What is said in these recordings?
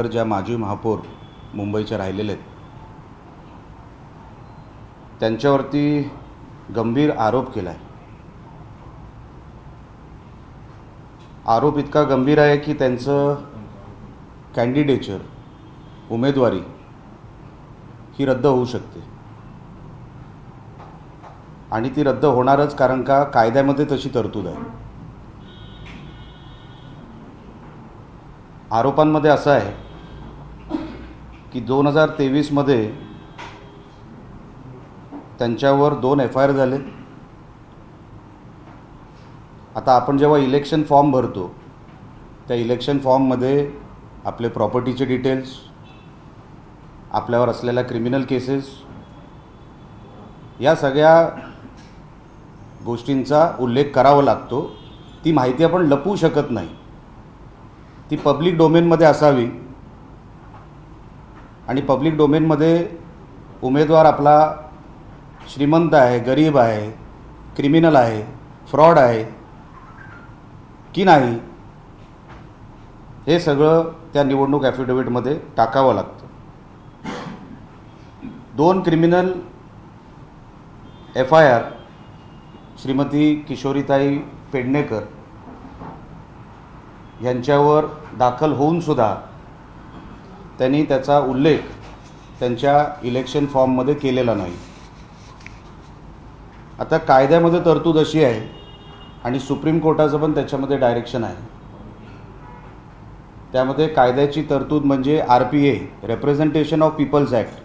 ज्या माजी महापौर मुंबईचे राहिलेले आहेत त्यांच्यावरती गंभीर आरोप केला आहे. आरोप इतका गंभीर आहे की त्यांचं कॅन्डिडेचर उमेदवारी ही रद्द होऊ शकते आणि ती रद्द होणारच, कारण का कायद्यामध्ये तशी तरतूद आहे. आरोपांमध्ये असं आहे की 2023 मध्ये त्यांच्यावर 2 FIR झाले. आता आपण जेव्हा इलेक्शन फॉर्म भरतो त्या इलेक्शन फॉर्ममध्ये आपले प्रॉपर्टीचे डिटेल्स, आपल्यावर असलेल्या क्रिमिनल केसेस, या सगळ्या गोष्टींचा उल्लेख करावा लागतो. ती माहिती आपण लपवू शकत नाही, ती पब्लिक डोमेनमध्ये असावी. आणि पब्लिक डोमेनमध्ये उमेदवार आपला श्रीमंत आहे, गरीब आहे, क्रिमिनल आहे, फ्रॉड आहे की नाही, हे सगळं त्या निवडणूक ॲफिडेव्हिटमध्ये टाकावं लागतं. 2 क्रिमिनल FIR श्रीमती किशोरीताई पेडणेकर यांच्यावर दाखल होऊनसुद्धा त्यांनी त्याचा उल्लेख त्यांच्या इलेक्शन फॉर्ममध्ये केलेला नाही. आता कायद्यामध्ये तरतूद अशी आहे आणि सुप्रीम कोर्टाचं पण त्याच्यामध्ये डायरेक्शन आहे. त्यामध्ये कायद्याची तरतूद म्हणजे RPA representation of people's act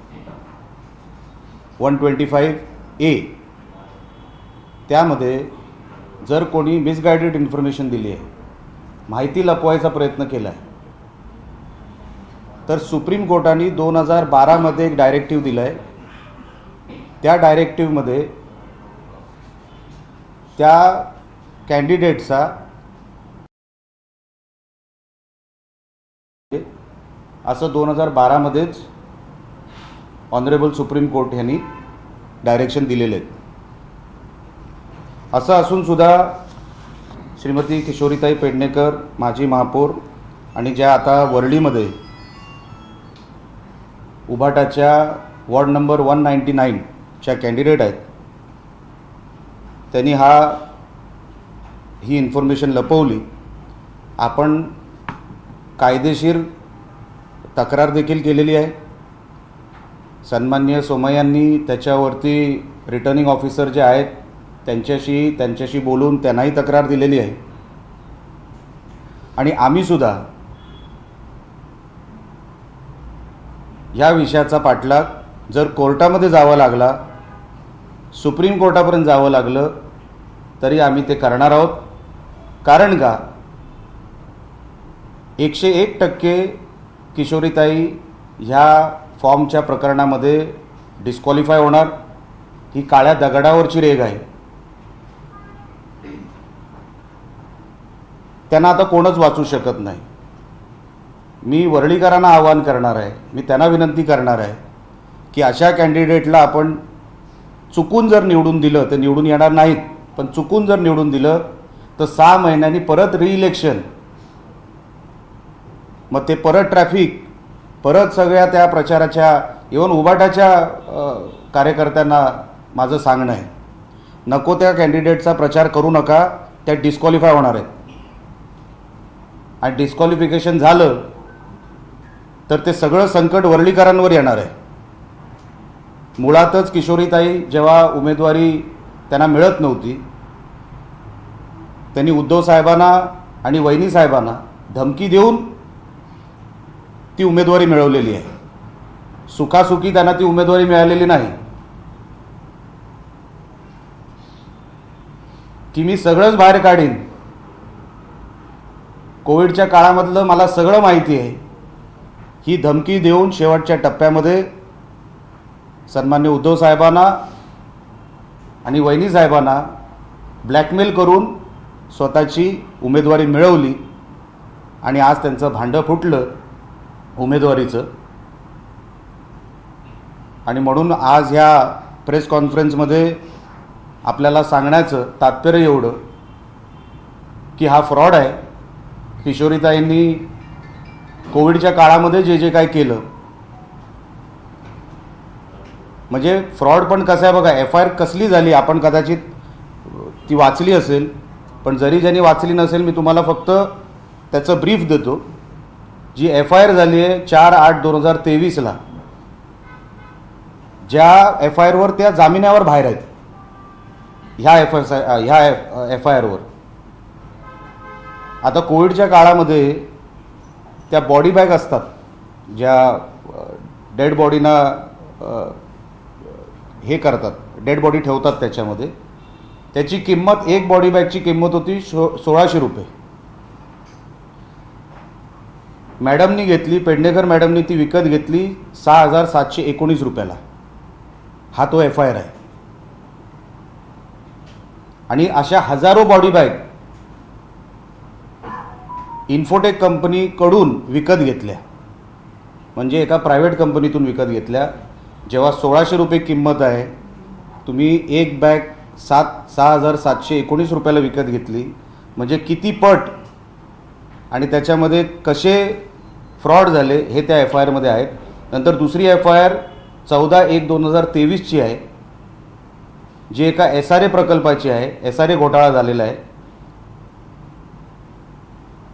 125A. त्यामध्ये जर कोणी मिसगायडेड इन्फॉर्मेशन दिली आहे, माहिती लपवायचा प्रयत्न केला आहे, तर सुप्रीम कोर्टाने 2012 मध्ये एक डायरेक्टिव्ह दिला आहे. त्या डायरेक्टिव्हमध्ये त्या कॅन्डिडेटचा असं 2012 मध्येच ऑनरेबल सुप्रीम कोर्ट यांनी डायरेक्शन दिलेले आहेत. असं असूनसुद्धा श्रीमती किशोरीताई पेडणेकर माजी महापौर आणि ज्या आता वरळीमध्ये उभाटाच्या वॉर्ड नंबर 199 च्या कॅन्डिडेट आहेत, त्यांनी ही इन्फॉर्मेशन लपवली. आपण कायदेशीर तक्रार देखील केलेली आहे. सन्माननीय सोमय्यांनी त्याच्यावरती रिटर्निंग ऑफिसर जे आहेत त्यांच्याशी बोलून त्यांनाही तक्रार दिलेली आहे. आणि आम्हीसुद्धा ह्या विषयाचा पाठलाग जर कोर्टामध्ये जावं लागला, सुप्रीम कोर्टापर्यंत जावं लागलं, तरी आम्ही ते करणार आहोत. कारण का 101% किशोरीताई ह्या फॉर्मच्या प्रकरणामध्ये डिस्क्वालिफाय होणार. ही काळ्या दगडावरची रेघ आहे. त्यांना आता कोणच वाचू शकत नाही. मी वरळीकरांना आवाहन करणार आहे, मी त्यांना विनंती करणार आहे की अशा कॅन्डिडेटला आपण चुकून जर निवडून दिलं, तर निवडून येणार नाहीत, पण चुकून जर निवडून दिलं तर 6 महिन्यांनी परत रिइलेक्शन, मग ते परत ट्रॅफिक, परत सगळ्या त्या प्रचाराच्या, इव्हन उभाटाच्या कार्यकर्त्यांना माझं सांगणं आहे, नको त्या कॅन्डिडेटचा प्रचार करू नका, त्या डिस्क्वालिफाय होणार आहेत. आणि डिस्क्वालिफिकेशन झालं तर ते सगळं संकट वरळीकरांवर येणार आहे. मुळातच किशोरीताई जेव्हा उमेदवारी त्यांना मिळत नव्हती, त्यांनी उद्धव साहेबांना आणि वहिनी साहेबांना धमकी देऊन ती उमेदवारी मिळवलेली आहे. सुखासुखी त्यांना ती उमेदवारी मिळालेली नाही. की मी सगळंच बाहेर काढीन, कोविडच्या काळामधलं मला सगळं माहिती आहे, ही धमकी देऊन शेवटच्या टप्प्यामध्ये सन्मान्य उद्धव साहेबांना आणि वहिनी साहेबांना ब्लॅकमेल करून स्वतःची उमेदवारी मिळवली. आणि आज त्यांचं भांडं फुटलं उमेदवारीचं. आणि म्हणून आज ह्या प्रेस कॉन्फरन्समध्ये आपल्याला सांगण्याचं तात्पर्य एवढं की हा फ्रॉड आहे. किशोरीताईंनी कोविडच्या काळामध्ये जे जे काय केलं, म्हणजे फ्रॉड पण कसं आहे बघा. FIR कसली झाली आपण कदाचित ती वाचली असेल, पण जरी ज्यांनी वाचली नसेल मी तुम्हाला फक्त त्याचं ब्रीफ देतो. जी FIR झाली आहे 4/8/2023ला, ज्या FIRवर त्या जामिनावर बाहेर आहेत, ह्या FIRवर. आता कोविडच्या काळामध्ये त्या बॉडी बॅग असतात ज्या डेड बॉडीना हे करतात, डेड बॉडी ठेवतात त्याच्यामध्ये. त्याची किंमत, एक बॉडी बॅगची किंमत होती 1600 रुपये. मॅडमनी घेतली, पेडणेकर मॅडमनी ती विकत घेतली 6719 रुपयाला. हा तो FIR आहे. आणि अशा हजारो बॉडी बॅग इन्फोटेक कंपनीकडून विकत घेतल्या, म्हणजे एका प्रायव्हेट कंपनीतून विकत घेतल्या. जेव्हा 1600 रुपये किंमत आहे, तुम्ही एक बॅग 6719 रुपयाला विकत घेतली, म्हणजे किती पट आणि त्याच्यामध्ये कसे फ्रॉड झाले हे त्या FIRमध्ये आहेत. नंतर दुसरी FIR 14/1/2023ची आहे, जी एका SRA प्रकल्पाची आहे. SRA घोटाळा झालेला आहे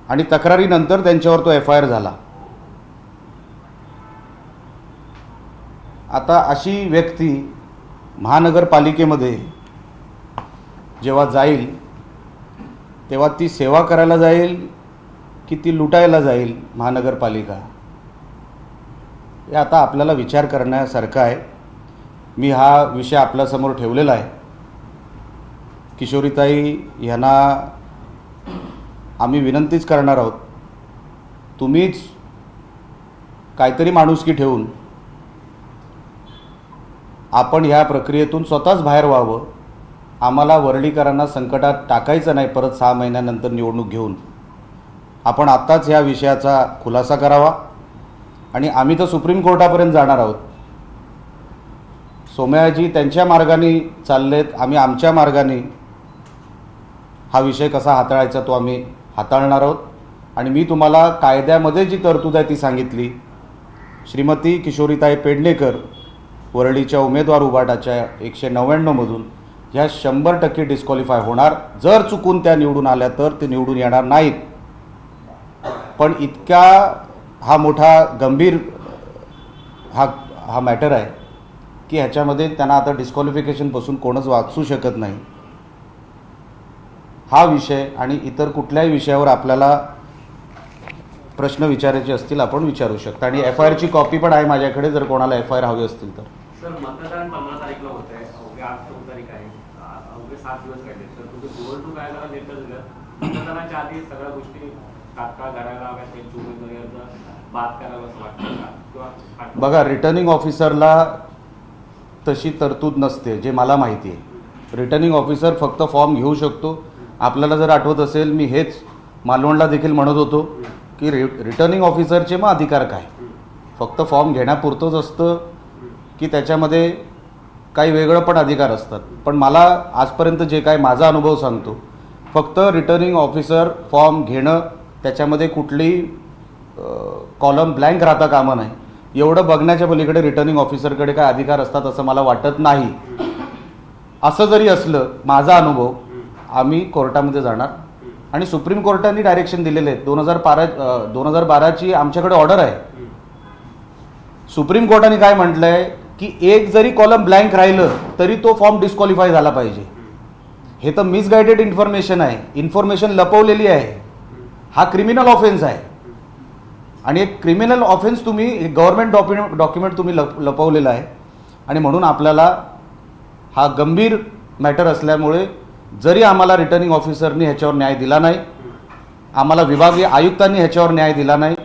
आणि तक्रारीनंतर त्यांच्यावर तो FIR झाला. आता अशी व्यक्ती महानगरपालिकेमध्ये जेव्हा जाईल तेव्हा ती सेवा करायला जाईल की ती लुटायला जाईल महानगरपालिका, हे आता आपल्याला विचार करण्यासारखं आहे. मी हा विषय आपल्यासमोर ठेवलेला आहे. किशोरीताई यांना आम्ही विनंतीच करणार आहोत, तुम्हीच काहीतरी माणुसकी ठेवून आपण ह्या प्रक्रियेतून स्वतःच बाहेर व्हावं. आम्हाला वरळीकरांना संकटात टाकायचं नाही. परत 6 महिन्यानंतर निवडणूक घेऊन आपण आत्ताच ह्या विषयाचा खुलासा करावा. आणि आम्ही तर सुप्रीम कोर्टापर्यंत जाणार आहोत. सोमयाजी त्यांच्या मार्गाने चाललेत, आम्ही आमच्या मार्गाने हा विषय कसा हाताळायचा तो आम्ही हाताळणार आहोत. आणि मी तुम्हाला कायद्यामध्ये जी तरतूद आहे ती सांगितली. श्रीमती किशोरीताई पेडणेकर वरळीच्या उमेदवार उभाटाच्या 199मधून ह्या 100% डिस्क्वालिफाय होणार. जर चुकून त्या निवडून आल्या तर ते निवडून येणार नाहीत. पण इतका हा मोठा गंभीर हा मॅटर आहे की ह्याच्यामध्ये त्यांना आता डिस्क्वालिफिकेशनपासून कोणच वाचू शकत नाही. हा विषय आणि इतर कुठल्याही विषयावर आपल्याला प्रश्न विचारायचे असतील आपण विचारू शकता. आणि FIRची कॉपी पण आहे माझ्याकडे, जर कोणाला FIR हवी असतील तर. सर, मतदान 15 तारीखला होत आहे, अवघे 8 तारीख आहे, अवघे 7 दिवस राहिले. तर तुम्ही निवडणूक आयोगाला लेटर दिलं, मतदानाच्या आधी सगळ्या गोष्टी तात्काळ करायला हव्यात, त्यांची उमेदवारी अर्ज बाद करावं असं वाटतं का? किंवा बघा, रिटर्निंग ऑफिसरला तशी तरतूद नसते जे मला माहिती आहे. रिटर्निंग ऑफिसर फक्त फॉर्म घेऊ शकतो. आपल्याला जर आठवत असेल, मी हेच मालवणला देखील म्हणत होतो की रिटर्निंग ऑफिसरचे मग अधिकार काय, फक्त फॉर्म घेण्यापुरतंच असतं की त्याच्यामध्ये काही वेगळं पण अधिकार असतात. पण मला आजपर्यंत जे काय माझा अनुभव सांगतो, फक्त रिटर्निंग ऑफिसर फॉर्म घेणं, त्याच्यामध्ये कुठलीही कॉलम ब्लँक राहता कामा नये, एवढं बघण्याच्या पलीकडे रिटर्निंग ऑफिसरकडे काय अधिकार असतात असं मला वाटत नाही. असं जरी असलं, माझा अनुभव, आम्ही कोर्टामध्ये जाणार. आणि सुप्रीम कोर्टाने डायरेक्शन दिलेले आहेत. 2012ची आमच्याकडे ऑर्डर आहे. सुप्रीम कोर्टाने काय म्हटलं आहे की एक जरी कॉलम ब्लँक राहिलं तरी तो फॉर्म डिस्क्वालिफाय झाला पाहिजे. हे तर मिसगायडेड इन्फॉर्मेशन आहे, इन्फॉर्मेशन लपवलेली आहे. हा क्रिमिनल ऑफेन्स आहे. आणि एक क्रिमिनल ऑफेन्स तुम्ही, गव्हर्नमेंट डॉक्युमेंट तुम्ही लपवलेला आहे. आणि म्हणून आपल्याला हा गंभीर मॅटर असल्यामुळे जरी आम्हाला रिटर्निंग ऑफिसरनी ह्याच्यावर न्याय दिला नाही, आम्हाला विभागीय आयुक्तांनी ह्याच्यावर न्याय दिला नाही,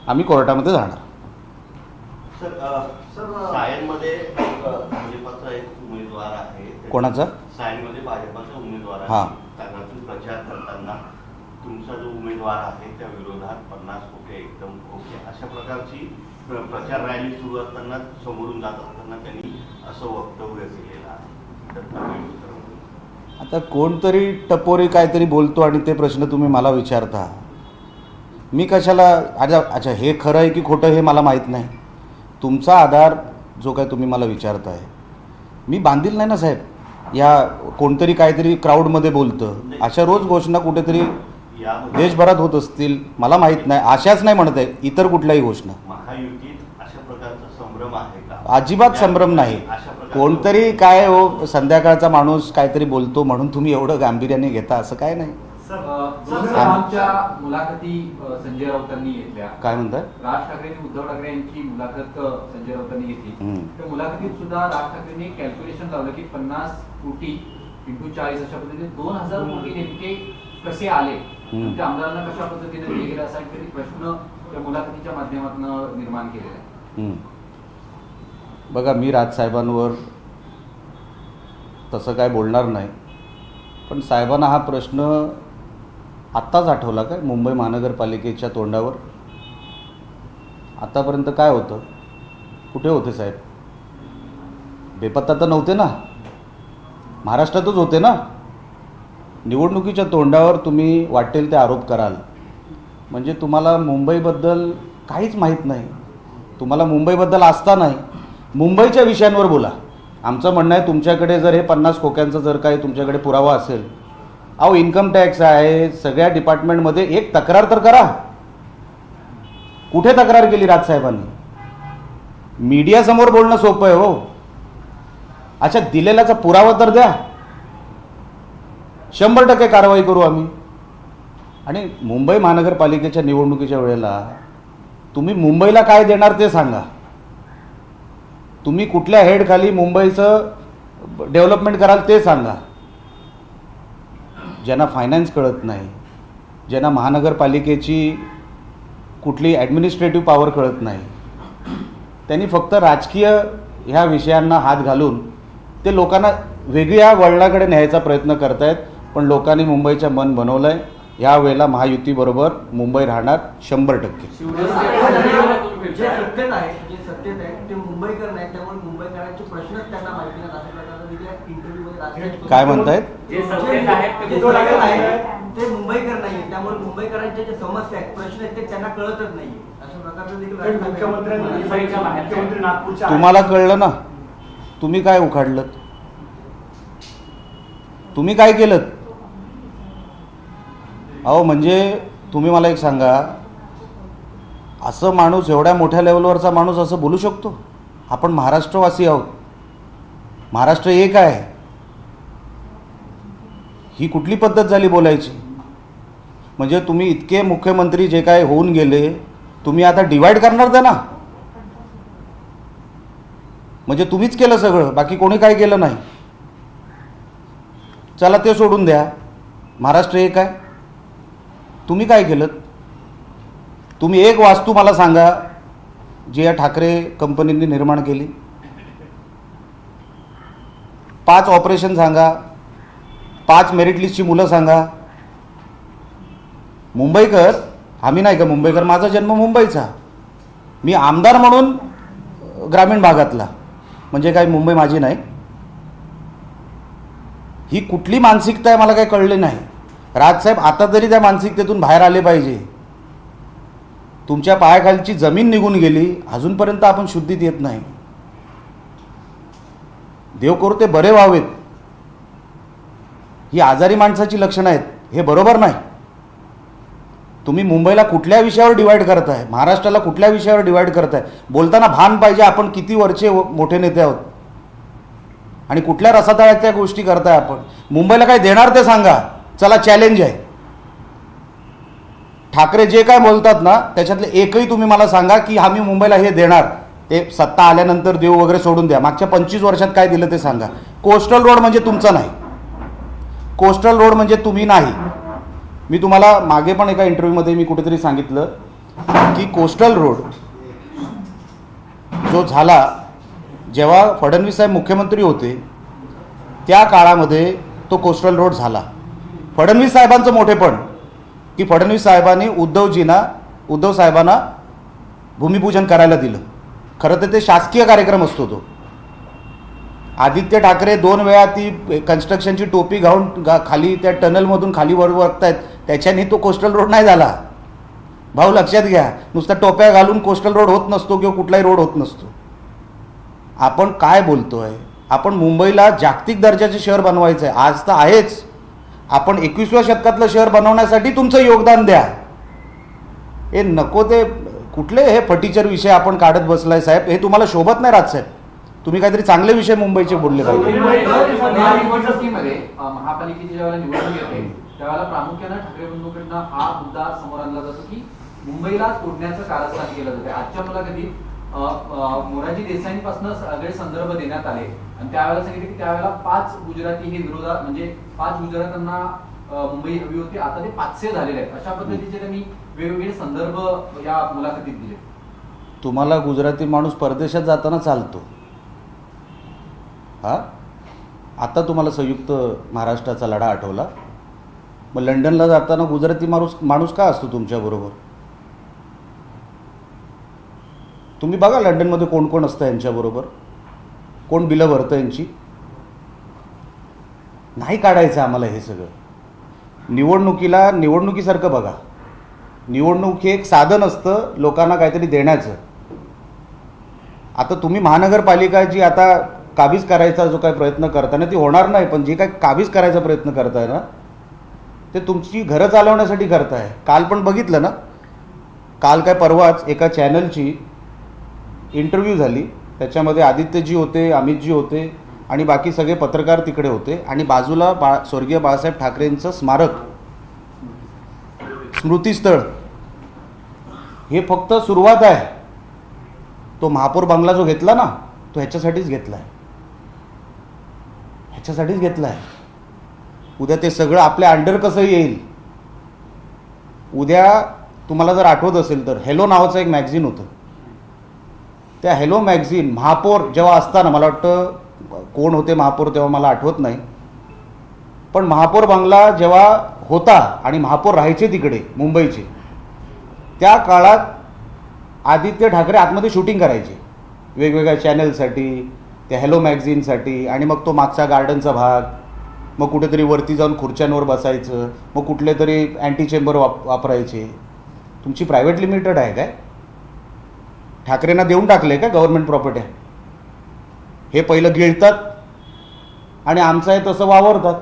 आम्ही कोर्टामध्ये जाणार. सायनमध्ये भाजपचा एक उमेदवार आहे. कोणाचा? सायनमध्ये भाजपचा उमेदवार आहे. हां. त्यांनातून प्रचार करताना तुमचा जो उमेदवार आहे त्या विरोधात 50 खोके एकदम खोके अशा प्रकारची प्रचार रॅली सुरू असताना, समोरून जात असताना त्यांनी असं वक्तव्य केलेलं आहे. तर आता कोणतरी टपोरी काहीतरी बोलतो आणि ते प्रश्न तुम्ही मला विचारता. मी कशाला अच्छा हे खरं आहे की खोटं हे मला माहीत नाही. तुमचा आधार जो काय तुम्ही मला विचारताय, मी बांधील नाही ना साहेब. या कोणतरी काहीतरी क्राऊडमध्ये बोलतं, अशा रोज घोषणा कुठेतरी यामध्ये देशभरात होत असतील, मला माहीत नाही. अशाच नाही म्हणत आहे, इतर कुठल्याही घोषणा. महायुतीत अशा प्रकारचा संभ्रम आहे का? अजिबात संभ्रम नाही. अशा प्रकारचं- कोणतरी काय हो, संध्याकाळचा माणूस काहीतरी बोलतो म्हणून तुम्ही एवढं गांभीर्याने घेता असं काय नाही. आमच्या मुलाखती संजय राऊतांनी घेतल्या. काय म्हणताय? राज ठाकरेंनी उद्धव ठाकरे यांची मुलाखत संजय राऊतांनी घेतली. त्या मुलाखतीत सुद्धा राज ठाकरेंनी कॅल्क्युलेशन लावलं की 50 कोटी इंटू 40 अशा पद्धतीने 2000 कोटी नेमके कसे आले, ते आमदारांना कशा पद्धतीने दिले गेले असा एक प्रश्न त्या मुलाखतीच्या माध्यमातून निर्माण केलेला आहे. बघा, मी राजसाहेबांवर तसं काय बोलणार नाही, पण साहेबांना हा प्रश्न आत्ताच आठवला काय मुंबई महानगरपालिकेच्या तोंडावर? आतापर्यंत काय होतं? कुठे होते साहेब? बेपत्ता तर नव्हते ना, महाराष्ट्रातच होते ना. निवडणुकीच्या तोंडावर तुम्ही वाटेल ते आरोप कराल म्हणजे तुम्हाला मुंबईबद्दल काहीच माहीत नाही. तुम्हाला मुंबईबद्दल आस्था नाही. मुंबईच्या विषयांवर बोला. आमचं म्हणणं आहे, तुमच्याकडे जर हे 50 खोक्यांचं जर काही तुमच्याकडे पुरावा असेल, अहो इन्कम टॅक्स आहे, सगळ्या डिपार्टमेंटमध्ये एक तक्रार तर करा. कुठे तक्रार केली राजसाहेबांनी? मीडियासमोर बोलणं सोपं आहे हो. अच्छा, दिलेल्याचा पुरावा तर द्या. 100% कारवाई करू आम्ही. आणि मुंबई महानगरपालिकेच्या निवडणुकीच्या वेळेला तुम्ही मुंबईला काय देणार ते सांगा. तुम्ही कुठल्या हेडखाली मुंबईचं डेव्हलपमेंट कराल ते सांगा. ज्यांना फायनान्स कळत नाही, ज्यांना महानगरपालिकेची कुठली ॲडमिनिस्ट्रेटिव्ह पॉवर कळत नाही, त्यांनी फक्त राजकीय ह्या विषयांना हात घालून ते लोकांना वेगळ्या वळणाकडे न्यायचा प्रयत्न करतायत. पण लोकांनी मुंबईचं मन बनवलं आहे. यावेळेला महायुतीबरोबर मुंबई राहणार 100%. जे सत्तेत आहे ते मुंबईकर नाही, त्यामुळे मुंबईकरांचे प्रश्नच त्यांना माहिती नाही. अशा प्रकारचा दिल्या इंटरव्ह्यूमध्ये काय म्हणतायत? जे सत्तेत आहेत जे सत्तेत आहे ते मुंबईकर नाहीये, त्यामुळे मुंबईकरांच्या जे समस्या आहेत, प्रश्न आहेत, ते त्यांना कळतच नाहीये. अशा प्रकारचं देखील मुंबईच्या नागपूरच्या तुम्हाला कळलं ना, तुम्ही काय उखाडलं? तुम्ही काय केलं? अहो म्हणजे तुम्ही मला एक सांगा, असं माणूस, एवढ्या मोठ्या लेवलवरचा माणूस असं बोलू शकतो? आपण महाराष्ट्रवासी आहोत, महाराष्ट्र एक आहे. ही कुठली पद्धत झाली बोलायची? म्हणजे तुम्ही इतके मुख्यमंत्री जे काय होऊन गेले, तुम्ही आता डिवाइड करणार त्यांना? म्हणजे तुम्हीच केलं सगळं, बाकी कोणी काय केलं नाही. चला ते सोडून द्या, महाराष्ट्र एक आहे. तुम्ही काय केलं? तुम्ही एक वास्तू मला सांगा जी या ठाकरे कंपनींनी निर्माण केली. 5 ऑपरेशन सांगा, 5 मेरिट लिस्टची मुलं सांगा. मुंबईकर आम्ही नाही का मुंबईकर? माझा जन्म मुंबईचा, मी आमदार म्हणून ग्रामीण भागातला, म्हणजे काय मुंबई माझी नाही? ही कुठली मानसिकता आहे मला काही कळले नाही. राजसाहेब आता तरी त्या मानसिकतेतून बाहेर आले पाहिजे. तुमच्या पायाखालची जमीन निघून गेली, अजूनपर्यंत आपण शुद्धीत येत नाही. देव करू ते बरे व्हावेत. ही आजारी माणसाची लक्षणं आहेत, हे बरोबर नाही. तुम्ही मुंबईला कुठल्या विषयावर डिवाइड करताय, महाराष्ट्राला कुठल्या विषयावर डिवाइड करताय? बोलताना भान पाहिजे, आपण किती वरचे मोठे नेते आहोत आणि कुठल्या रसातळ्यात त्या गोष्टी करताय आपण. मुंबईला काय देणार ते सांगा. चला, चॅलेंज आहे. ठाकरे जे काय बोलतात ना, त्याच्यातले एकही तुम्ही मला सांगा की आम्ही मुंबईला हे देणार. ते सत्ता आल्यानंतर देऊ वगैरे सोडून द्या. मागच्या 25 वर्षात काय दिलं ते सांगा. कोस्टल रोड म्हणजे तुमचा नाही, कोस्टल रोड म्हणजे तुम्ही नाही. मी तुम्हाला मागे पण एका इंटरव्ह्यूमध्ये मी कुठेतरी सांगितलं की कोस्टल रोड जो झाला जेव्हा फडणवीस साहेब मुख्यमंत्री होते त्या काळामध्ये तो कोस्टल रोड झाला. फडणवीस साहेबांचं मोठेपण की फडणवीस साहेबांनी उद्धव साहेबांना भूमिपूजन करायला दिलं. खरं तर ते शासकीय कार्यक्रम असतो तो. आदित्य ठाकरे 2 वेळा ती कन्स्ट्रक्शनची टोपी घालून खाली त्या टनलमधून खाली वर बघतायत, त्याच्याने तो कोस्टल रोड नाही झाला. भाऊ लक्षात घ्या, नुसता टोप्या घालून कोस्टल रोड होत नसतो किंवा कुठलाही रोड होत नसतो. आपण काय बोलतोय? आपण मुंबईला जागतिक दर्जाचे शहर बनवायचं आहे. आज तर आहेच. आपण 21व्या शतकातलं शहर बनवण्यासाठी तुमचं योगदान द्या. हे नको ते कुठले हे फटीचर विषय आपण काढत बसलाय साहेब, हे तुम्हाला शोभत नाही राजसाहेब. तुम्ही काहीतरी चांगले विषय मुंबईचे बोलले पाहिजे. निवडणुकीमध्ये महापालिकेची ज्यावेळेला निवडणूक येते त्यावेळेला प्रामुख्यानं ठाकरे बंधूंकडनं हा मुद्दा समोर आणला जातो की मुंबईला तोडण्याचं कारस्थान केलं जाते. आजच्या मुलाखतीत मोरारजी देसाईंपासून सगळे संदर्भ देण्यात आले आणि त्यावेळेला सांगितले की त्यावेळेला 5 गुजराती हे विरोधात म्हणजे 5 गुजरातांना मुंबई हवी होती, आता ते 500 झालेले आहेत. अशा पद्धतीचे त्यांनी वेगवेगळे संदर्भ या मुलाखतीत दिले. तुम्हाला गुजराती माणूस परदेशात जाताना चालतो. हा, आता तुम्हाला संयुक्त महाराष्ट्राचा लढा आठवला. मग लंडनला जाताना गुजराती माणूस का असतो तुमच्याबरोबर? तुम्ही बघा लंडनमध्ये कोण कोण असतं यांच्याबरोबर, कोण बिलं भरतं यांची. नाही काढायचं आम्हाला हे सगळं. निवडणुकीसारखं बघा. निवडणूक हे एक साधन असतं लोकांना काहीतरी देण्याचं. आता तुम्ही महानगरपालिका जी आता काबीज करायचा जो काही प्रयत्न करताय ना, ती होणार नाही. पण जे काही काबीज करायचा प्रयत्न करताय ना, ते तुमची घरं चालवण्यासाठी करताय. काल पण बघितलं ना, काल काय परवाच एका चॅनलची इंटरव्ह्यू झाली. त्याच्यामध्ये आदित्यजी होते, अमितजी होते आणि बाकी सगळे पत्रकार तिकडे होते. आणि बाजूला स्वर्गीय बाळासाहेब ठाकरेंचं स्मारक, स्मृतीस्थळ. हे फक्त सुरुवात आहे. तो महापौर बंगला जो घेतला ना, तो ह्याच्यासाठीच घेतला आहे. ह्याच्यासाठीच घेतला आहे. उद्या ते सगळं आपल्या अंडर कसं येईल? उद्या तुम्हाला जर आठवत असेल तर हेलो नावाचं एक मॅगझिन होतं. त्या हेलो मॅगझिन महापौर जेव्हा असताना, मला वाटतं कोण होते महापौर तेव्हा मला आठवत नाही, पण महापौर बंगला जेव्हा होता आणि महापौर राहायचे तिकडे मुंबईचे, त्या काळात आदित्य ठाकरे आतमध्ये शूटिंग करायचे वेगवेगळ्या चॅनलसाठी, त्या हेलो मॅगझिनसाठी. आणि मग तो मागचा गार्डनचा भाग, मग कुठेतरी वरती जाऊन खुर्च्यांवर बसायचं, मग कुठले तरी अँटी चेंबर वापरायचे. तुमची प्रायव्हेट लिमिटेड आहे काय? ठाकरेंना देऊन टाकले का गव्हर्नमेंट प्रॉपर्टी? हे पहिलं गिळतात आणि आमचं आहे तसं वावरतात.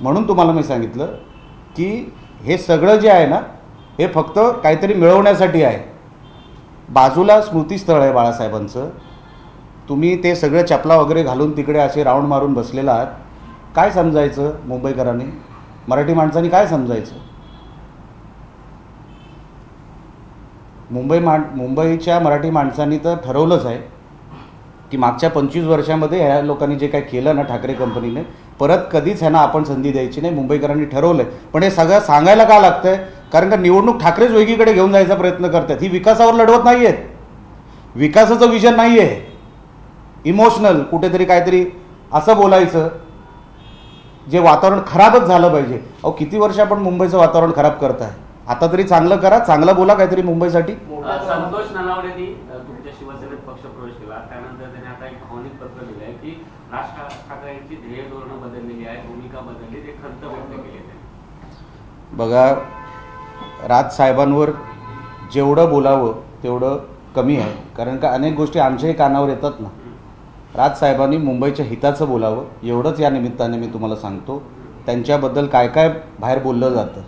म्हणून तुम्हाला मी सांगितलं की हे सगळं जे आहे ना, हे फक्त काहीतरी मिळवण्यासाठी आहे. बाजूला स्मृतीस्थळ आहे बाळासाहेबांचं. तुम्ही ते सगळं चपला वगैरे घालून तिकडे असे राऊंड मारून बसलेला आहात. काय समजायचं मुंबईकरांनी? मराठी माणसांनी काय समजायचं? मुंबईच्या मराठी माणसांनी तर ठरवलंच आहे की मागच्या 25 वर्षामध्ये ह्या लोकांनी जे काय केलं ना, ठाकरे कंपनीने, परत कधीच ह्यांना आपण संधी द्यायची नाही. मुंबईकरांनी ठरवलं आहे. पण हे सगळं सांगायला का लागतंय? कारण का निवडणूक ठाकरेच वेगळीकडे घेऊन जायचा प्रयत्न करतात. ही विकासावर लढवत नाही आहेत. विकासाचं विजन नाही आहे. इमोशनल कुठेतरी काहीतरी असं बोलायचं जे वातावरण खराबच झालं पाहिजे. अहो, किती वर्ष आपण मुंबईचं वातावरण खराब करताय? आता तरी चांगलं करा, चांगलं बोला काहीतरी मुंबईसाठी. संतोष ननावडेंनी तुमच्या शिवसेनेत पक्ष प्रवेश केला, त्यानंतर त्यांनी आता एक भावनिक पत्र लिहिलं आहे की राज ठाकरे यांची ध्येय धोरणं बदललेली आहे, भूमिका बदलली, ते खंत व्यक्त केली आहे. बघा, राज साहेबांवर जेवढं बोलावं तेवढं कमी आहे. कारण का अनेक गोष्टी आमच्याही कानावर येतात ना. राज साहेबांनी मुंबईच्या हिताचं बोलावं, एवढंच या निमित्ताने मी तुम्हाला सांगतो. त्यांच्याबद्दल काय काय बाहेर बोललं जातं,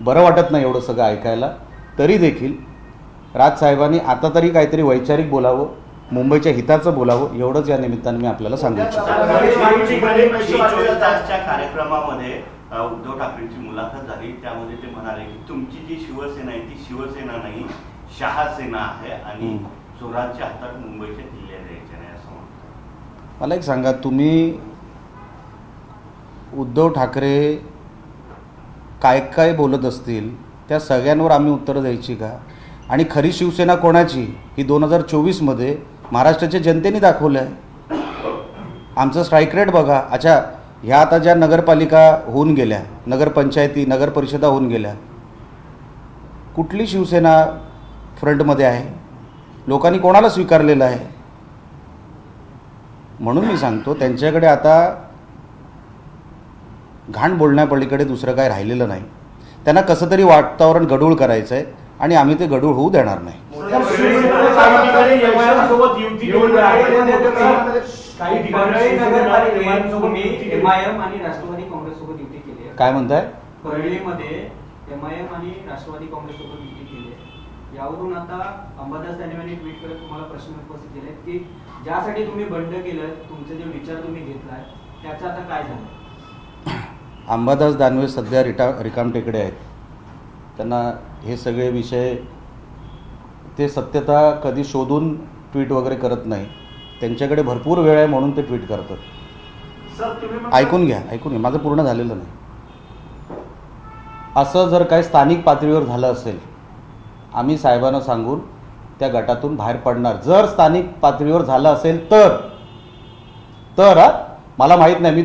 बरं वाटत नाही एवढं सगळं ऐकायला. तरी देखील राजसाहेबांनी आता तरी काहीतरी वैचारिक बोलावं, मुंबईच्या हिताचं बोलावं, एवढंच या निमित्ताने मी आपल्याला सांगू इच्छितो. कार्यक्रमामध्ये उद्धव ठाकरेंची मुलाखत झाली. त्यामध्ये ते म्हणाले की तुमची जी शिवसेना आहे ती शिवसेना नाही, शहासेना आहे आणि चोरांच्या हातात मुंबईच्या जिल्ह्यात द्यायच्या नाही असं म्हणतात. मला एक सांगा, तुम्ही उद्धव ठाकरे काय काय बोलत असतील त्या सगळ्यांवर आम्ही उत्तरं द्यायची का? आणि खरी शिवसेना कोणाची ही 2024मध्ये महाराष्ट्राच्या जनतेने दाखवलं आहे. आमचं स्ट्राईक रेट बघा. अच्छा, ह्या आता ज्या नगरपालिका होऊन गेल्या, नगरपंचायती, नगरपरिषदा होऊन गेल्या, कुठली शिवसेना फ्रंटमध्ये आहे? लोकांनी कोणाला स्वीकारलेलं आहे? म्हणून मी सांगतो, त्यांच्याकडे आता घाण बोलण्यापलीकडे दुसरं काय राहिलेलं नाही. त्यांना कसं तरी वातावरण गढूळ करायचं आहे आणि आम्ही ते गढूळ होऊ देणार नाही. काही ठिकाणी नगरपालिकेमध्ये एमआयएम आणि राष्ट्रवादी काँग्रेससोबत युती केली आहे. काय म्हणताय? परळीमध्ये एमआयएम आणि राष्ट्रवादी काँग्रेससोबत युती केली आहे. यावरून आता अंबादास दानवेंनी ट्विट करत तुम्हाला प्रश्न उपस्थित केले की ज्यासाठी तुम्ही बंड केलं, तुमचे जे विचार तुम्ही घेतलाय त्याचं आता काय झालं? अंबादास दानवे सध्या रिकामटेकडे आहेत. त्यांना हे सगळे विषय ते सत्यता कधी शोधून ट्विट वगैरे करत नाही. त्यांच्याकडे भरपूर वेळ आहे म्हणून ते ट्विट करतात. ऐकून घ्या, माझं पूर्ण झालेलं नाही. असं जर काही स्थानिक पातळीवर झालं असेल, आम्ही साहेबांना सांगून त्या गटातून बाहेर पडणार. जर स्थानिक पातळीवर झालं असेल तर मला माहीत नाही, मी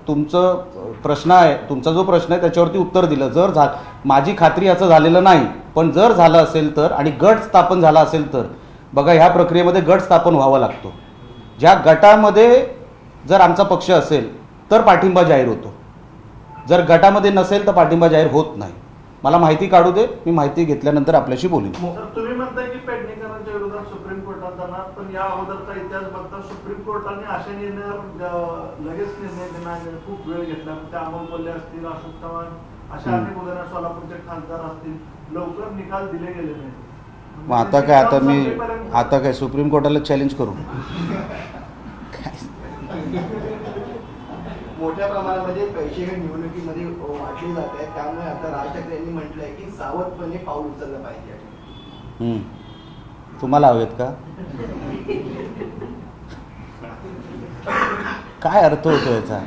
तुमचं प्रश्न आहे, तुमचा जो प्रश्न आहे त्याच्यावरती उत्तर दिलं. जर माझी खात्री असं झालेलं नाही, पण जर झालं असेल तर आणि गट स्थापन झाला असेल तर बघा, ह्या प्रक्रियेमध्ये गट स्थापन व्हावा लागतो. ज्या गटामध्ये जर आमचा पक्ष असेल तर पाठिंबा जाहीर होतो, जर गटामध्ये नसेल तर पाठिंबा जाहीर होत नाही. मला माहिती काढू दे, मी माहिती घेतल्यानंतर आपल्याशी बोलीन. तुम्ही म्हणताय की पेडणेकरांच्या विरोधात सुप्रीम कोर्टात जाणार, पण या अगोदरचा इतिहास बघता सुप्रीम कोर्टाने अशा निर्णयावर लगेच निर्णय देण्याने खूप वेळ घेतला. ते अमोल कोल्हे असतील, अशोक चव्हाण, अशा अनेक उदाहरण, सोलापूरचे खासदार असतील, लवकर निकाल दिले गेले नाही. मग आता काय सुप्रीम कोर्टाला चॅलेंज करू? मोठ्या प्रमाणामध्ये पैसे हे निवडणुकीमध्ये वाटले जात आहेत, त्यामुळे आता राज ठाकरे यांनी म्हटलंय की सावधपणे पाऊल उचललं पाहिजे. तुम्हाला हवेत का? काय अर्थ होतो याचा?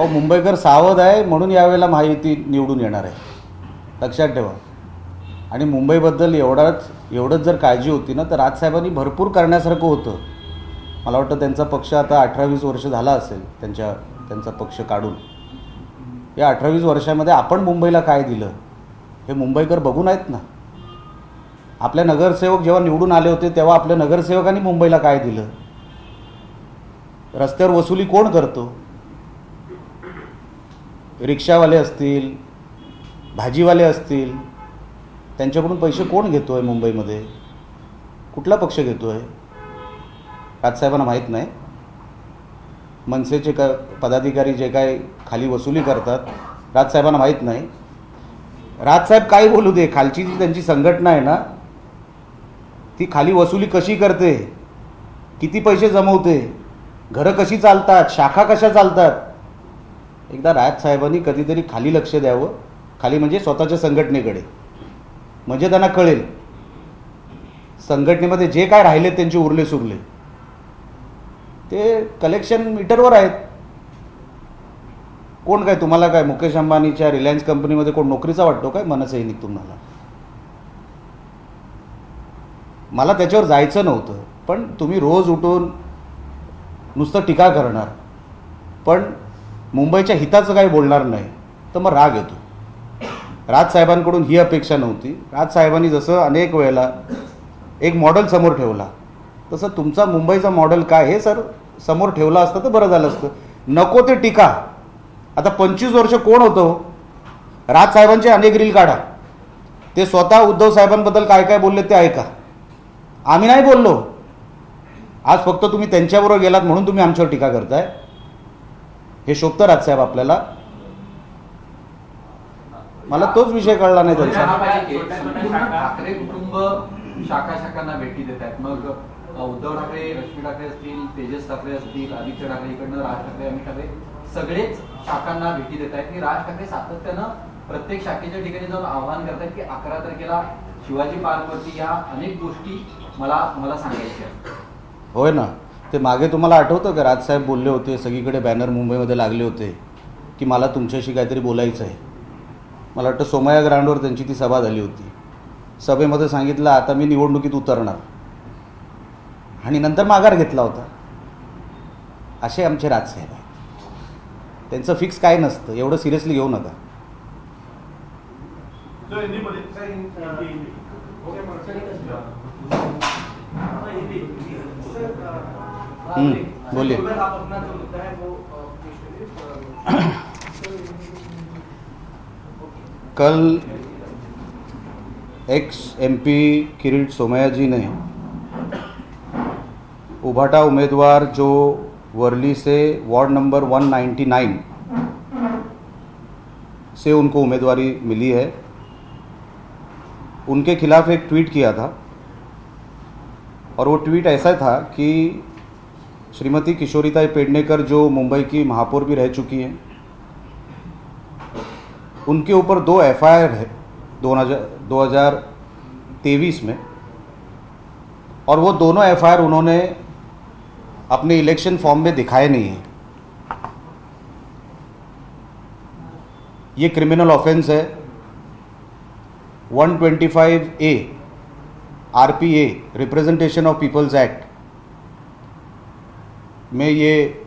मुंबईकर सावध आहे म्हणून यावेळेला महायुती निवडून येणार आहे, लक्षात ठेवा. आणि मुंबईबद्दल एवढंच जर काळजी होती ना तर राजसाहेबांनी भरपूर करण्यासारखं होतं. मला वाटतं त्यांचा पक्ष आता 18-20 वर्ष झाला असेल त्यांचा पक्ष काढून. या 18-20 वर्षामध्ये आपण मुंबईला काय दिलं हे मुंबईकर बघून आहेत ना. आपले नगरसेवक जेव्हा निवडून आले होते तेव्हा आपल्या नगरसेवकांनी मुंबईला काय दिलं? रस्त्यावर वसुली कोण करतो? रिक्षावाले असतील, भाजीवाले असतील, त्यांच्याकडून पैसे कोण घेतो आहे मुंबईमध्ये? कुठला पक्ष घेतो आहे? राजसाहेबांना माहीत नाही. मनसेचे पदाधिकारी जे काय खाली वसुली करतात राजसाहेबांना माहीत नाही. राजसाहेब काय बोलू दे, खालची जी त्यांची संघटना आहे ना ती खाली वसुली कशी करते, किती पैसे जमवते, घरं कशी चालतात, शाखा कशा चालतात, एकदा राजसाहेबांनी कधीतरी खाली लक्ष द्यावं. खाली म्हणजे स्वतःच्या संघटनेकडे, म्हणजे त्यांना कळेल संघटनेमध्ये जे काय राहिले त्यांचे उरले सुरले ते कलेक्शन मीटरवर आहेत. कोण काय तुम्हाला काय मुकेश अंबानीच्या रिलायन्स कंपनीमध्ये कोण नोकरीचा वाटतो काय मनसैनिक तुम्हाला? मला त्याच्यावर जायचं नव्हतं, पण तुम्ही रोज उठून नुसतं टीका करणार पण मुंबईच्या हिताचं काही बोलणार नाही तर मग राग येतो. राजसाहेबांकडून ही अपेक्षा नव्हती. राजसाहेबांनी जसं अनेक वेळेला एक मॉडेल समोर ठेवला तसं तुमचा मुंबईचा मॉडेल काय हे सर समोर ठेवला असतं तर बरं झालं असतं. नको ते टीका. आता 25 वर्ष कोण होतो? राजसाहेबांचे अनेक रील काढा, ते स्वतः उद्धव साहेबांबद्दल काय काय बोलले ते ऐका. आम्ही नाही बोललो. आज फक्त तुम्ही त्यांच्याबरोबर गेलात म्हणून तुम्ही आमच्यावर टीका करताय. हे शोभतं राजसाहेब आपल्याला? मला तोच विषय कळला नाही त्यांचा. ठाकरे कुटुंब शाखांना भेटी देत आहेत. मग उद्धव ठाकरे, रश्मी ठाकरे असतील, तेजस ठाकरे असतील, आदित्य ठाकरे, इकडनं राज ठाकरे, अमित ठाकरे सगळेच शाखांना भेटी देत आहेत की राज ठाकरे सातत्यानं प्रत्येक शाखेच्या ठिकाणी जाऊन आवाहन करतात की 11 तारखेला शिवाजी पार्कवरती या अनेक गोष्टी मला सांगायच्या आहेत. होय ना. ते मागे तुम्हाला आठवतं का राजसाहेब बोलले होते, सगळीकडे बॅनर मुंबईमध्ये लागले होते की मला तुमच्याशी काहीतरी बोलायचं आहे. मला वाटतं सोमय्या ग्राउंडवर त्यांची ती सभा झाली होती. सभेमध्ये सांगितलं आता मी निवडणुकीत उतरणार आणि नंतर माघार घेतला होता. असे आमचे राजसाहेब आहेत. त्यांचं फिक्स काय नसतं, एवढं सिरियसली घेऊ नका. बोलिए. कल एक्स एमपी किरीट सोमैया जी ने उभाटा उम्मीदवार जो वर्ली से वार्ड नंबर 199 से उनको उम्मीदवारी मिली है, उनके खिलाफ एक ट्वीट किया था और वो ट्वीट ऐसा था कि श्रीमती किशोरीताई पेडनेकर जो मुंबई की महापौर भी रह चुकी हैं, उनके ऊपर 2 एफआईआर है 2023 में, और वो दोनों एफआईआर उन्होंने अपने इलेक्शन फॉर्म में दिखाए नहीं हैं। ये क्रिमिनल ऑफेंस है 125A RPA representation of people's act में ये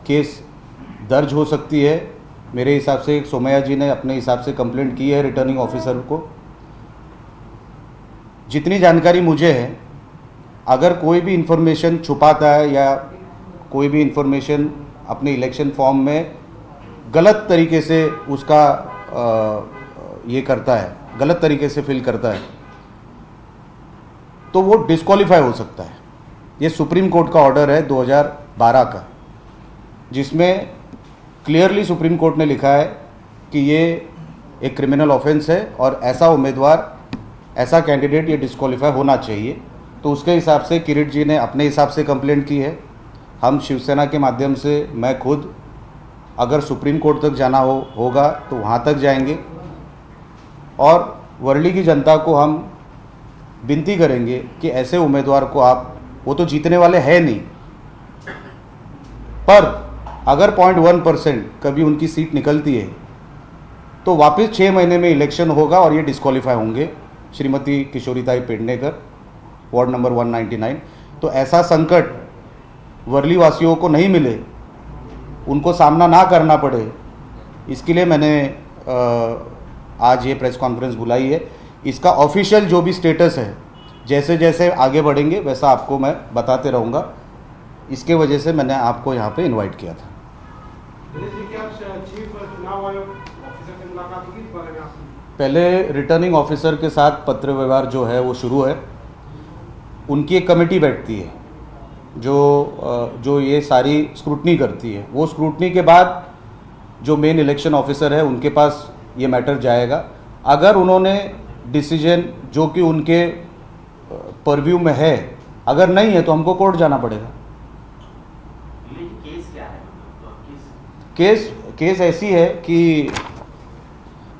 केस दर्ज हो सकती है। मेरे हिसाब से सोमैया जी ने अपने हिसाब से कंप्लेंट की है रिटर्निंग ऑफिसर को। जितनी जानकारी मुझे है, अगर कोई भी इंफॉर्मेशन छुपाता है या कोई भी इंफॉर्मेशन अपने इलेक्शन फॉर्म में गलत तरीके से उसका ये करता है, गलत तरीके से फिल करता है, तो वो डिस्क्वालीफाई हो सकता है। ये सुप्रीम कोर्ट का ऑर्डर है 2012 का, जिसमें क्लियरली सुप्रीम कोर्ट ने लिखा है कि ये एक क्रिमिनल ऑफेंस है और ऐसा उम्मीदवार, ऐसा कैंडिडेट ये डिस्क्वालीफाई होना चाहिए। तो उसके हिसाब से किरीट जी ने अपने हिसाब से कंप्लेंट की है। हम शिवसेना के माध्यम से, मैं खुद अगर सुप्रीम कोर्ट तक जाना होगा तो वहाँ तक जाएंगे और वर्ली की जनता को हम विनती करेंगे कि ऐसे उम्मीदवार को आप, वो तो जीतने वाले हैं नहीं, पर अगर 0.1% कभी उनकी सीट निकलती है तो वापस 6 महीने में इलेक्शन होगा और ये डिस्क्वालीफाई होंगे, श्रीमती किशोरीताई पेडनेकर, वार्ड नंबर 199। तो ऐसा संकट वर्ली वासियों को नहीं मिले, उनको सामना ना करना पड़े, इसके लिए मैंने आज ये प्रेस कॉन्फ्रेंस बुलाई है। इसका ऑफिशियल जो भी स्टेटस है, जैसे जैसे आगे बढ़ेंगे वैसा आपको मैं बताते रहूँगा। इसके वजह से मैंने आपको यहाँ पे इनवाइट किया था। पहले रिटर्निंग ऑफिसर के साथ पत्र व्यवहार जो है वो शुरू है। उनकी एक कमेटी बैठती है जो ये सारी स्क्रूटनी करती है। वो स्क्रूटनी के बाद जो मेन इलेक्शन ऑफिसर है उनके पास ये मैटर जाएगा। अगर उन्होंने डिसीजन जो कि उनके परव्यू में है, अगर नहीं है तो हमको कोर्ट जाना पड़ेगा। केस क्या है? केस ऐसी है कि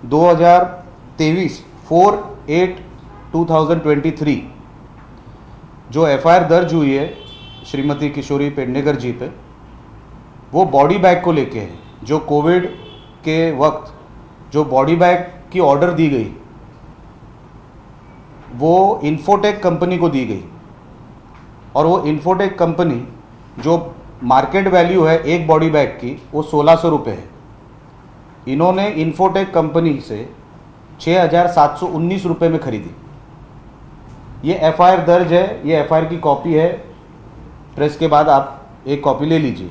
2023 4/8/2023 जो एफआईआर दर्ज हुई है श्रीमती किशोरी पेडनेकर जी पे, वो बॉडी बैग को लेके है। जो कोविड के वक्त जो बॉडी बैग की ऑर्डर दी गई वो इन्फोटेक कंपनी को दी गई, और वो इन्फोटेक कंपनी जो मार्केट वैल्यू है एक बॉडी बैग की वो 1600 रुपये है। इन्होंने इन्फोटेक कंपनी से 6719 रुपये में खरीदी। ये एफआईआर दर्ज है, ये एफआईआर की कॉपी है, प्रेस के बाद आप एक कॉपी ले लीजिए।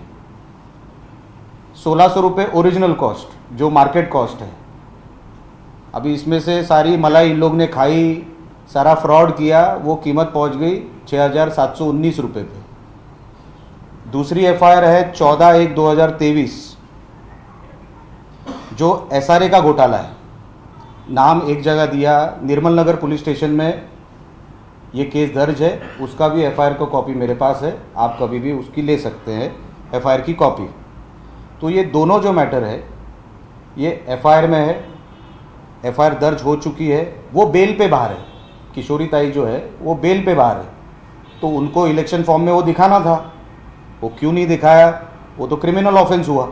1600 रुपये ओरिजिनल कॉस्ट जो मार्केट कॉस्ट है। अभी इसमें से सारी मलाई इन लोग ने खाई, सारा फ्रॉड किया, वो कीमत पहुंच गई 6719 रुपये पे। दूसरी एफआईआर है 14/1/2023 जो एसआरए का घोटाला है। नाम एक जगह दिया, निर्मल नगर पुलिस स्टेशन में ये केस दर्ज है। उसका भी एफआईआर का कॉपी मेरे पास है, आप कभी भी उसकी ले सकते हैं एफआईआर की कॉपी। तो ये दोनों जो मैटर है ये एफआईआर में है, एफआईआर दर्ज हो चुकी है। वो बेल पे बाहर है, किशोरीताई जो है वो बेल पे बाहर है। तो उनको इलेक्शन फॉर्म में वो दिखाना था, वो क्यों नहीं दिखाया? वो तो क्रिमिनल ऑफेंस हुआ।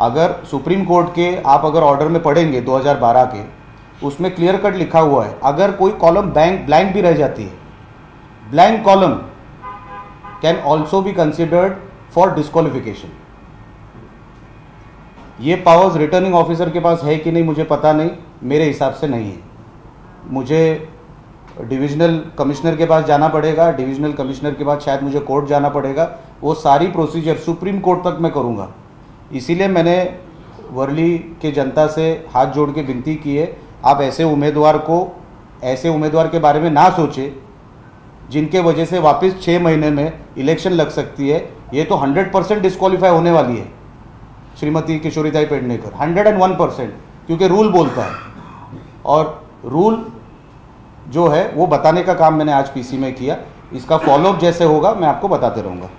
अगर सुप्रीम कोर्ट के आप अगर ऑर्डर में पढ़ेंगे 2012 के, उसमें क्लियर कट लिखा हुआ है, अगर कोई कॉलम ब्लैंक भी रह जाती है, blank column can also be considered for disqualification. ये पावर्स रिटर्निंग ऑफिसर के पास है कि नहीं मुझे पता नहीं, मेरे हिसाब से नहीं है। मुझे डिविजनल कमिश्नर के पास जाना पड़ेगा, डिविजनल कमिश्नर के बाद शायद मुझे कोर्ट जाना पड़ेगा। वो सारी प्रोसीजर सुप्रीम कोर्ट तक मैं करूँगा। इसीलिए मैंने वर्ली के जनता से हाथ जोड़ के विनती की है आप ऐसे उम्मीदवार के बारे में ना सोचें जिनके वजह से वापस 6 महीने में इलेक्शन लग सकती है। ये तो 100% डिस्क्वालीफाई होने वाली है श्रीमती किशोरीताई पेडनेकर, 101%, क्योंकि रूल बोलता है, और रूल जो है वो बताने का काम मैंने आज पीसी में किया। इसका फॉलोअप जैसे होगा मैं आपको बताते रहूँगा।